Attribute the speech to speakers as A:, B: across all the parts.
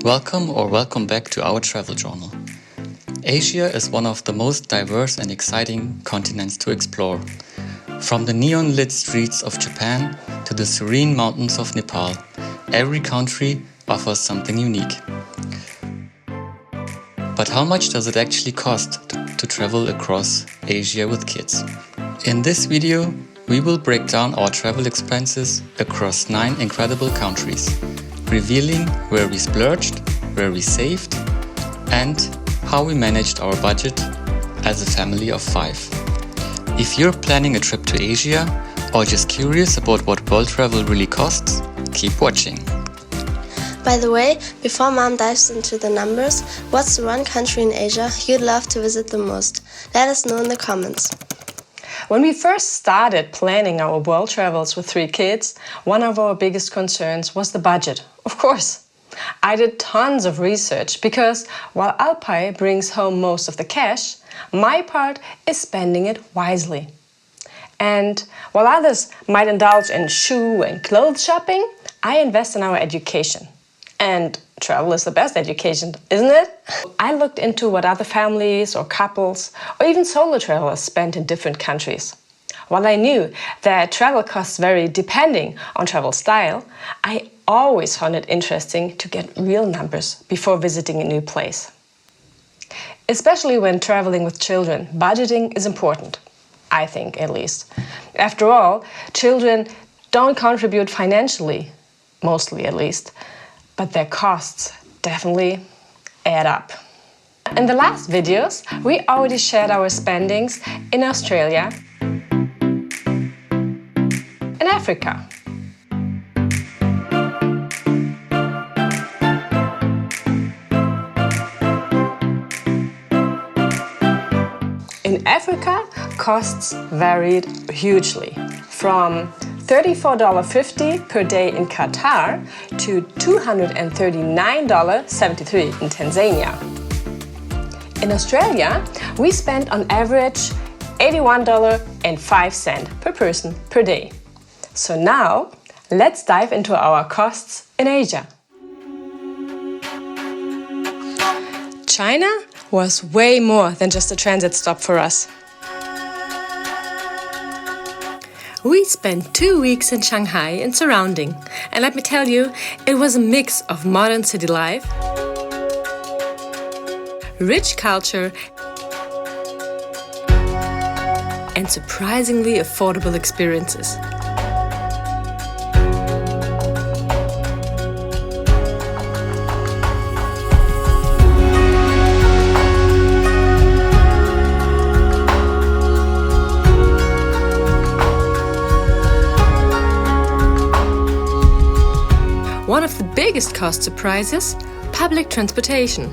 A: Welcome back to our travel journal. Asia is one of the most diverse and exciting continents to explore. From the neon-lit streets of Japan to the serene mountains of Nepal, every country offers something unique. But how much does it actually cost to travel across Asia with kids? In this video, we will break down our travel expenses across 9 incredible countries, revealing where we splurged, where we saved, and how we managed our budget as a family of 5. If you're planning a trip to Asia or just curious about what world travel really costs, keep watching.
B: By the way, before Mom dives into the numbers, what's the one country in Asia you'd love to visit the most? Let us know in the comments.
C: When we first started planning our world travels with 3 kids, one of our biggest concerns was the budget, of course. I did tons of research because while Alpai brings home most of the cash, my part is spending it wisely. And while others might indulge in shoe and clothes shopping, I invest in our education. And travel is the best education, isn't it? I looked into what other families or couples or even solo travelers spent in different countries. While I knew that travel costs vary depending on travel style, I always found it interesting to get real numbers before visiting a new place. Especially when traveling with children, budgeting is important, I think at least. After all, children don't contribute financially, mostly at least, but their costs definitely add up. In the last videos, we already shared our spendings in Australia and Africa. In Africa, costs varied hugely, from $34.50 per day in Qatar to $239.73 in Tanzania. In Australia, we spent on average $81.05 per person per day. So now, let's dive into our costs in Asia. China was way more than just a transit stop for us. We spent 2 weeks in Shanghai and surrounding, and let me tell you, it was a mix of modern city life, rich culture, and surprisingly affordable experiences. One of the biggest cost surprises, public transportation.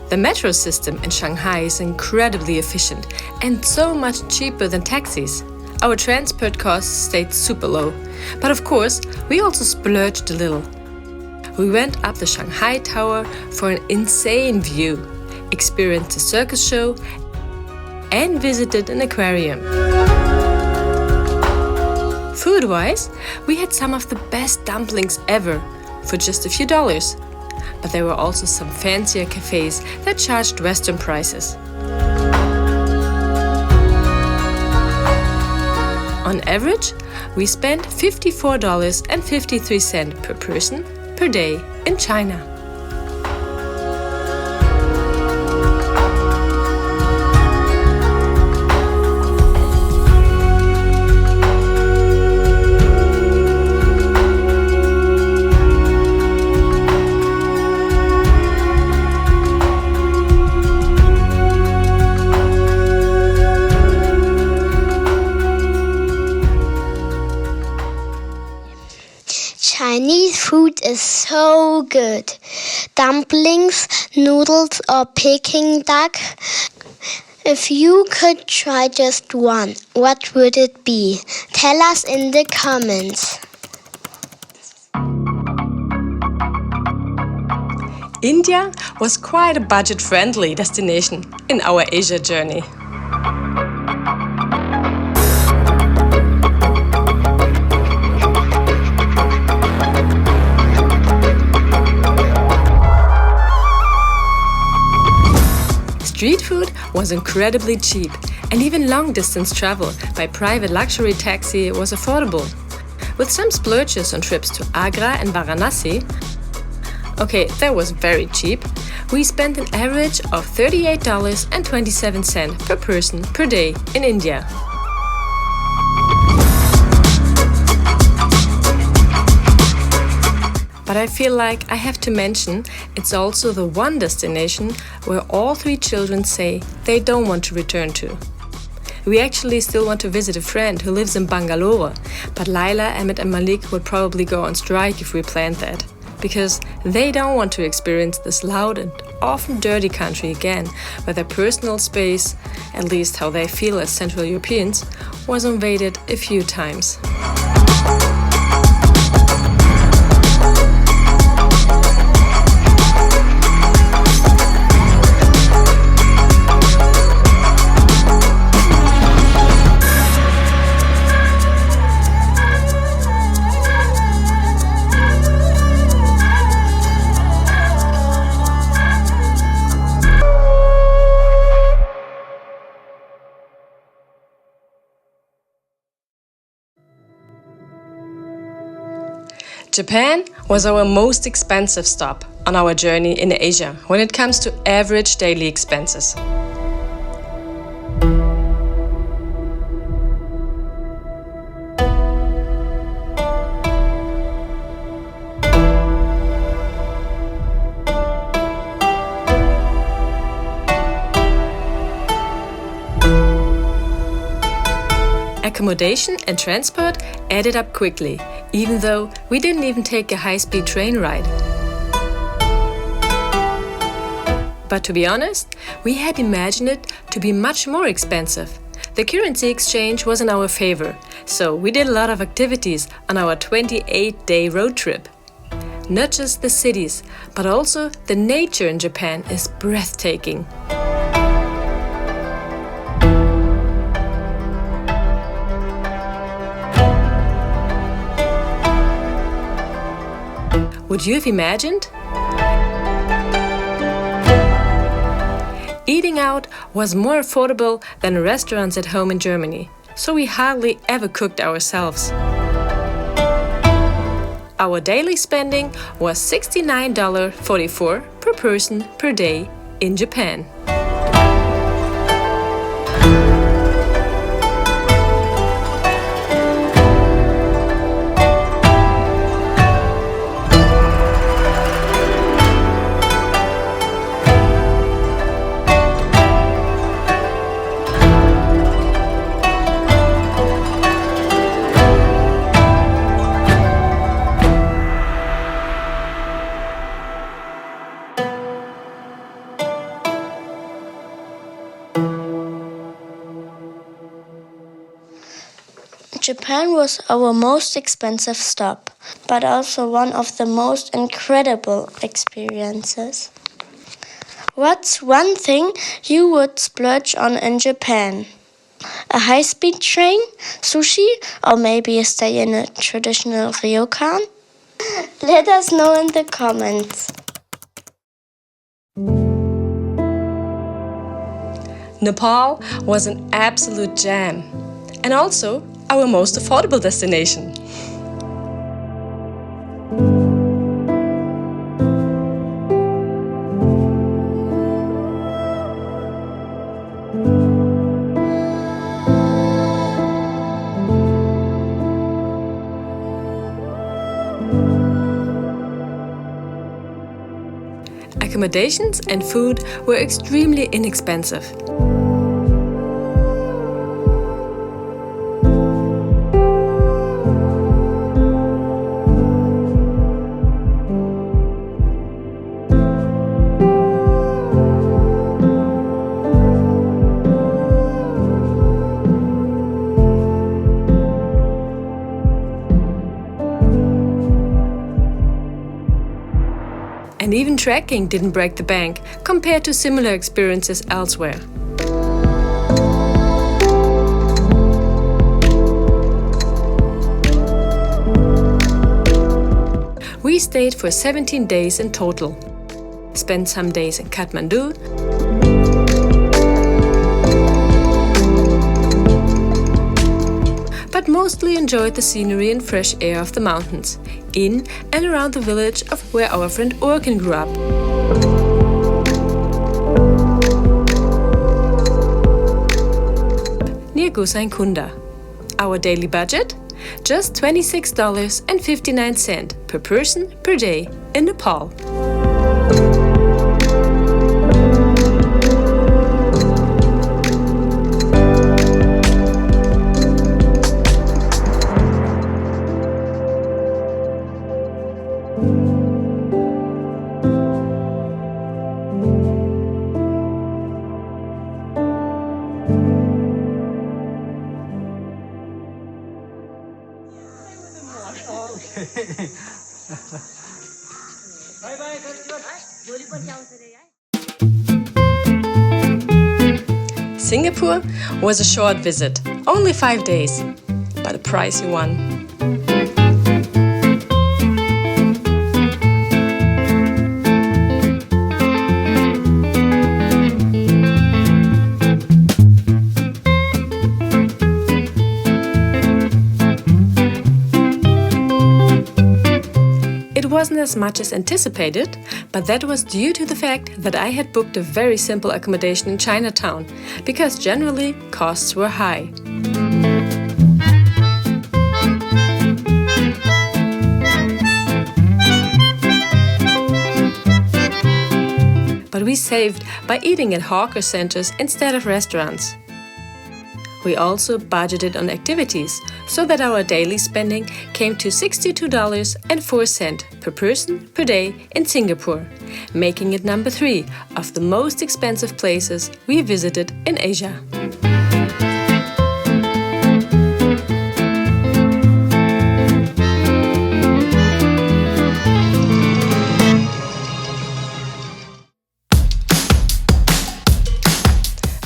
C: The metro system in Shanghai is incredibly efficient and so much cheaper than taxis. Our transport costs stayed super low, but of course, we also splurged a little. We went up the Shanghai Tower for an insane view, experienced a circus show, and visited an aquarium. Food-wise, we had some of the best dumplings ever, for just a few dollars, but there were also some fancier cafes that charged Western prices. On average, we spent $54.53 per person per day in China.
D: Chinese food is so good. Dumplings, noodles, or Peking duck. If you could try just one, what would it be? Tell us in the comments.
C: India was quite a budget-friendly destination in our Asia journey. Street food was incredibly cheap, and even long-distance travel by private luxury taxi was affordable. With some splurges on trips to Agra and Varanasi, okay, that was very cheap, we spent an average of $38.27 per person per day in India. But I feel like I have to mention it's also the one destination where all 3 children say they don't want to return to. We actually still want to visit a friend who lives in Bangalore, but Laila, Emmett and Malik would probably go on strike if we planned that, because they don't want to experience this loud and often dirty country again, where their personal space, at least how they feel as Central Europeans, was invaded a few times. Japan was our most expensive stop on our journey in Asia when it comes to average daily expenses. Accommodation and transport added up quickly, even though we didn't even take a high-speed train ride. But to be honest, we had imagined it to be much more expensive. The currency exchange was in our favor, so we did a lot of activities on our 28-day road trip. Not just the cities, but also the nature in Japan is breathtaking. Would you have imagined? Eating out was more affordable than restaurants at home in Germany, so we hardly ever cooked ourselves. Our daily spending was $69.44 per person per day in Japan.
B: Japan was our most expensive stop, but also one of the most incredible experiences. What's one thing you would splurge on in Japan? A high-speed train, sushi, or maybe a stay in a traditional ryokan? Let us know in the comments.
C: Nepal was an absolute jam, and also our most affordable destination. Accommodations and food were extremely inexpensive. And even trekking didn't break the bank compared to similar experiences elsewhere. We stayed for 17 days in total. Spent some days in Kathmandu, but mostly enjoyed the scenery and fresh air of the mountains, in and around the village of where our friend Orkin grew up. Near Kunda. Our daily budget? Just $26.59 per person per day in Nepal. Singapore was a short visit, only 5 days, but a pricey one. It wasn't as much as anticipated, but that was due to the fact that I had booked a very simple accommodation in Chinatown, because generally costs were high. But we saved by eating at hawker centers instead of restaurants. We also budgeted on activities, so that our daily spending came to $62.04 per person per day in Singapore, making it number 3 of the most expensive places we visited in Asia.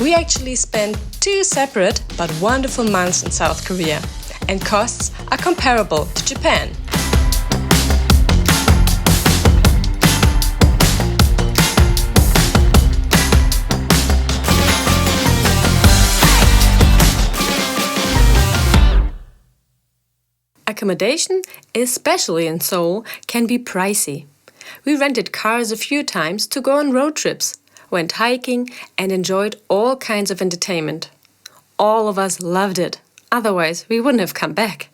C: We actually spent 2 separate but wonderful months in South Korea, and costs are comparable to Japan. Accommodation, especially in Seoul, can be pricey. We rented cars a few times to go on road trips, went hiking, and enjoyed all kinds of entertainment. All of us loved it, otherwise we wouldn't have come back.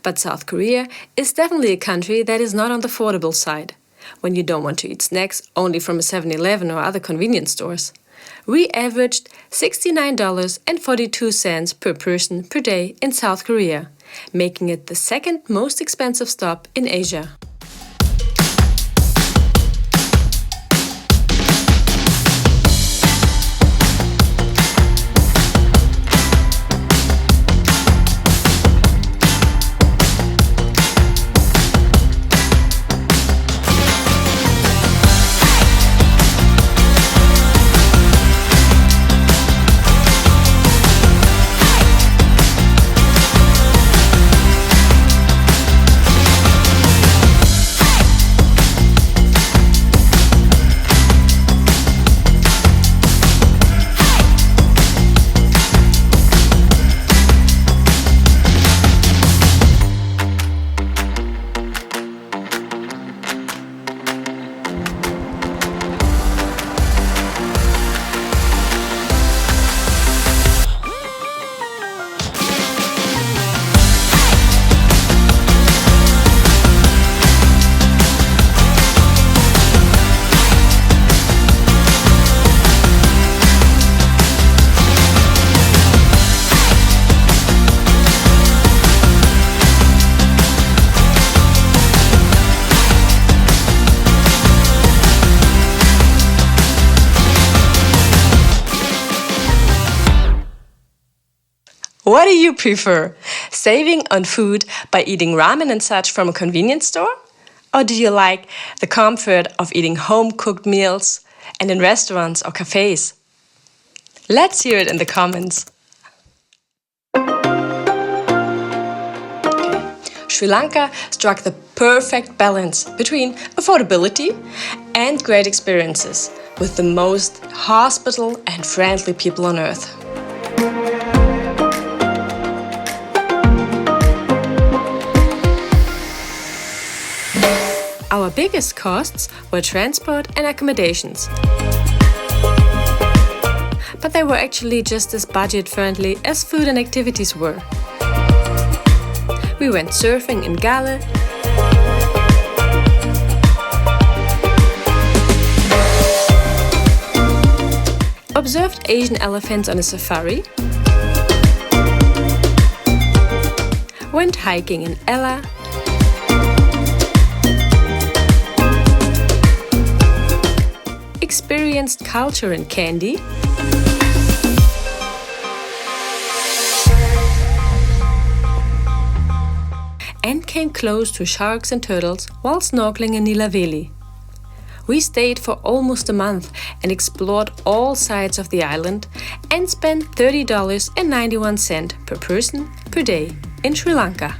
C: But South Korea is definitely a country that is not on the affordable side, when you don't want to eat snacks only from a 7-Eleven or other convenience stores. We averaged $69.42 per person per day in South Korea, making it the second most expensive stop in Asia. What do you prefer? Saving on food by eating ramen and such from a convenience store? Or do you like the comfort of eating home-cooked meals and in restaurants or cafes? Let's hear it in the comments. Sri Lanka struck the perfect balance between affordability and great experiences with the most hospitable and friendly people on earth. Our biggest costs were transport and accommodations. But they were actually just as budget-friendly as food and activities were. We went surfing in Gale, observed Asian elephants on a safari, went hiking in Ella, experienced culture in Kandy, and came close to sharks and turtles while snorkeling in Nilaveli. We stayed for almost a month and explored all sides of the island and spent $30.91 per person per day in Sri Lanka.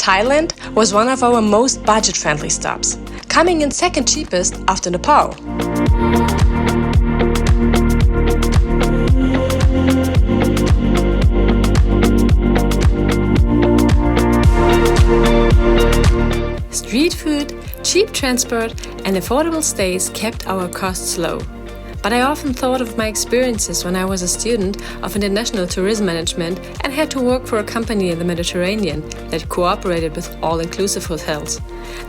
C: Thailand was one of our most budget-friendly stops, coming in second cheapest after Nepal. Street food, cheap transport, and affordable stays kept our costs low. But I often thought of my experiences when I was a student of international tourism management and had to work for a company in the Mediterranean that cooperated with all-inclusive hotels.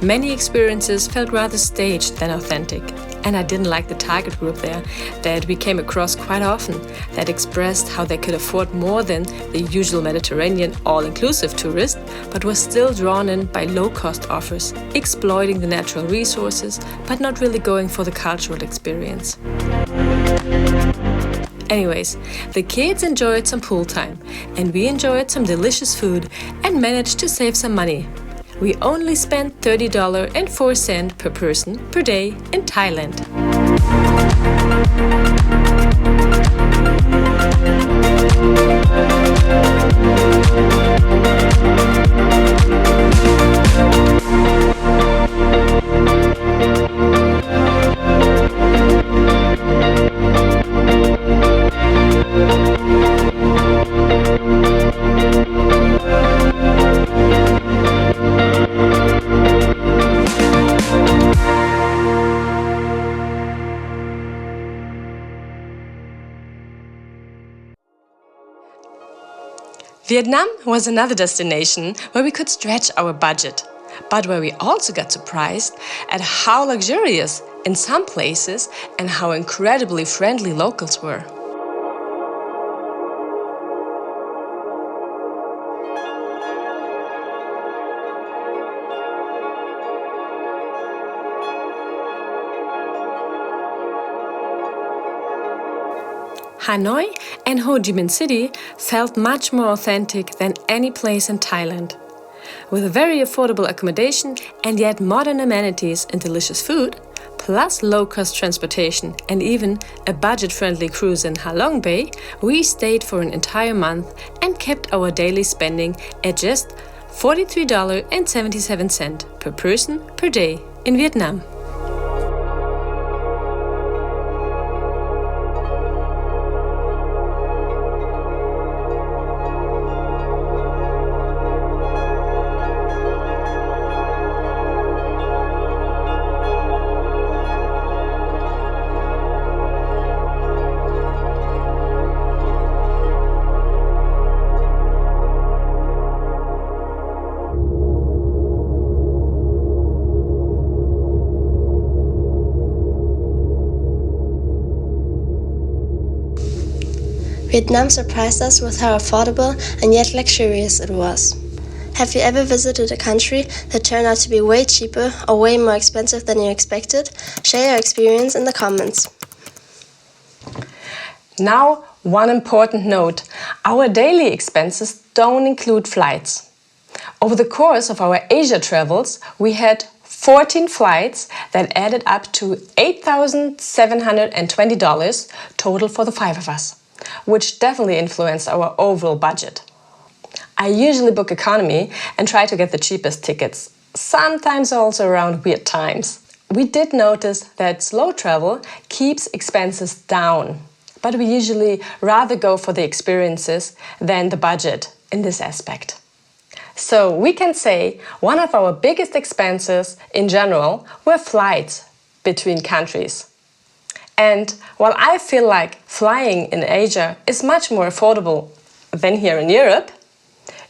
C: Many experiences felt rather staged than authentic, and I didn't like the target group there that we came across quite often that expressed how they could afford more than the usual Mediterranean all-inclusive tourist, but was still drawn in by low-cost offers, exploiting the natural resources, but not really going for the cultural experience. Anyways, the kids enjoyed some pool time, and we enjoyed some delicious food and managed to save some money. We only spent $30.04 per person per day in Thailand. Vietnam was another destination where we could stretch our budget, but where we also got surprised at how luxurious in some places and how incredibly friendly locals were. Hanoi and Ho Chi Minh City felt much more authentic than any place in Thailand. With a very affordable accommodation and yet modern amenities and delicious food, plus low-cost transportation and even a budget-friendly cruise in Ha Long Bay, we stayed for an entire month and kept our daily spending at just $43.77 per person per day in Vietnam.
E: Vietnam surprised us with how affordable and yet luxurious it was. Have you ever visited a country that turned out to be way cheaper or way more expensive than you expected? Share your experience in the comments.
C: Now, one important note. Our daily expenses don't include flights. Over the course of our Asia travels, we had 14 flights that added up to $8,720 total for the 5 of us, which definitely influenced our overall budget. I usually book economy and try to get the cheapest tickets, sometimes also around weird times. We did notice that slow travel keeps expenses down, but we usually rather go for the experiences than the budget in this aspect. So we can say one of our biggest expenses in general were flights between countries. And while I feel like flying in Asia is much more affordable than here in Europe,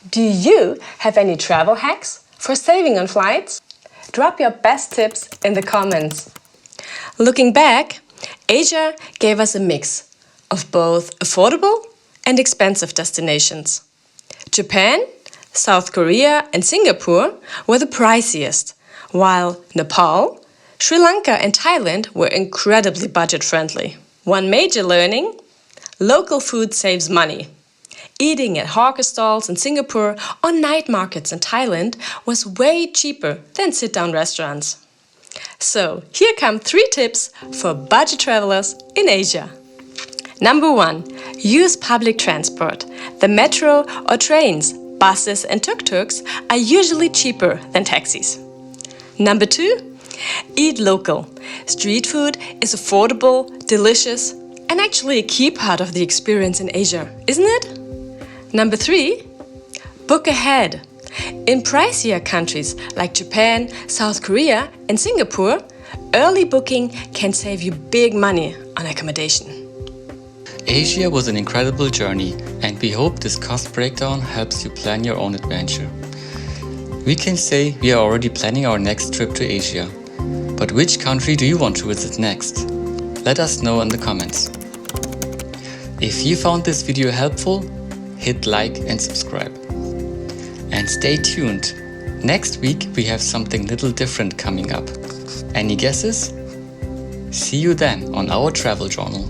C: do you have any travel hacks for saving on flights? Drop your best tips in the comments. Looking back, Asia gave us a mix of both affordable and expensive destinations. Japan, South Korea and Singapore were the priciest, while Nepal, Sri Lanka and Thailand were incredibly budget-friendly. One major learning: local food saves money. Eating at hawker stalls in Singapore or night markets in Thailand was way cheaper than sit-down restaurants. So, here come 3 tips for budget travelers in Asia. Number 1. Use public transport. The metro or trains, buses and tuk-tuks are usually cheaper than taxis. Number 2. Eat local. Street food is affordable, delicious, and actually a key part of the experience in Asia, isn't it? Number 3. Book ahead. In pricier countries like Japan, South Korea and Singapore, early booking can save you big money on accommodation.
A: Asia was an incredible journey, and we hope this cost breakdown helps you plan your own adventure. We can say we are already planning our next trip to Asia. But which country do you want to visit next? Let us know in the comments. If you found this video helpful, hit like and subscribe. And stay tuned. Next week we have something little different coming up. Any guesses? See you then on our travel journal.